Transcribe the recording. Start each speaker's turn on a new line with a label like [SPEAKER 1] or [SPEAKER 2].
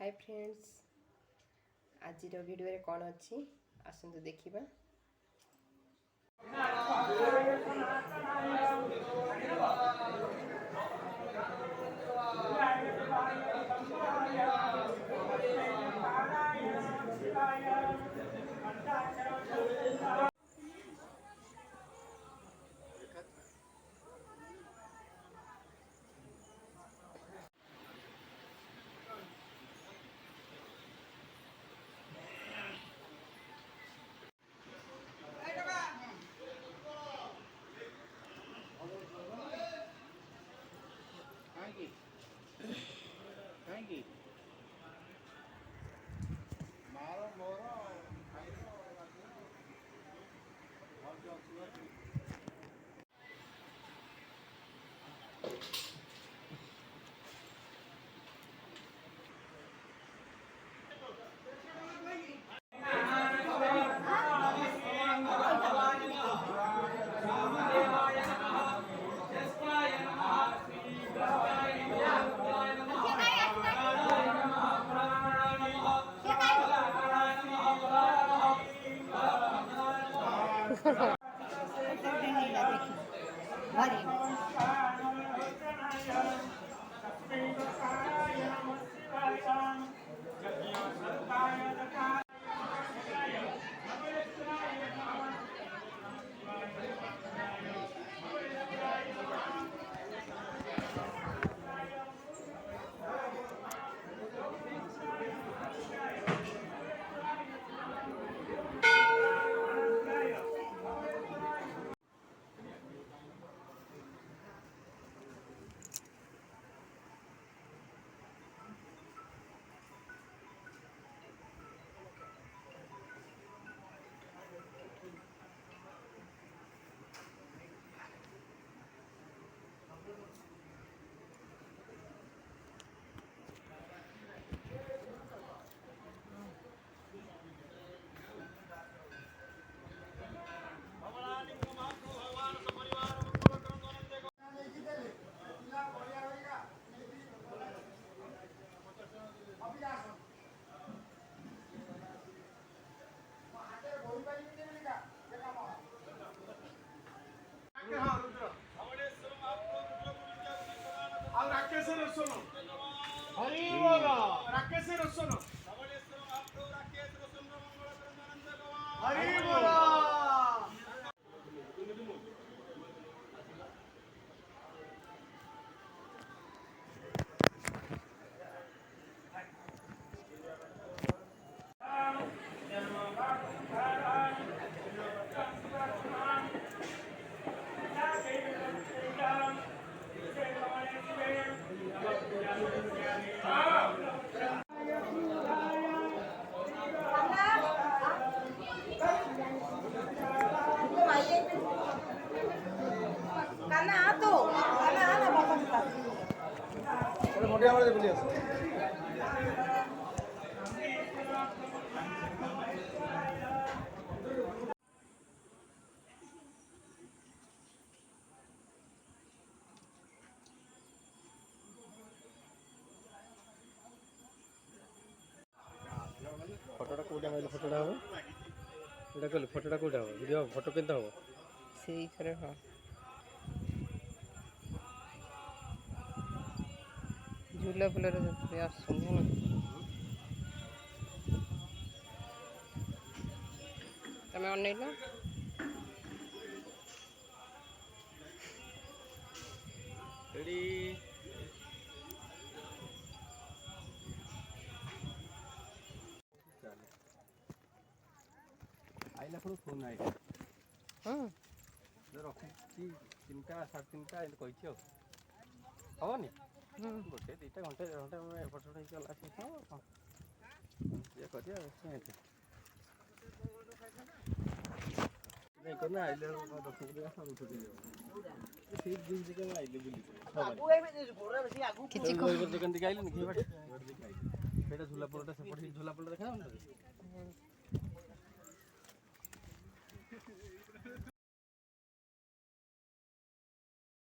[SPEAKER 1] Hi friends, आज video रे कौन अच्छी आसतु देखा।
[SPEAKER 2] फोटोटा कौटा मारे फोटोटा हम एटा कहली फोटोटा कौटा हम वीडियो फोटो केनता हम
[SPEAKER 1] से थरे हाँ झूला फुल आसुन तमें अनैल
[SPEAKER 2] रेडी आइला को फोन आइला
[SPEAKER 1] हाँ
[SPEAKER 2] रखी 3टा 3:30 एंड कहि छ हवनी गोटे 2टा घंटे घंटे में फोटो उठाई चला हाँ ये करिया नहीं करना आइले रखी दिया सब उठ दियो ठीक दिन के आइले बुली आगु ए घोड़ा बेसी आगु
[SPEAKER 1] किछि
[SPEAKER 2] को जगन दिखाइले नि के बाटे बेटा झूला पोलटा से पड़ी झूला पोलटा देखा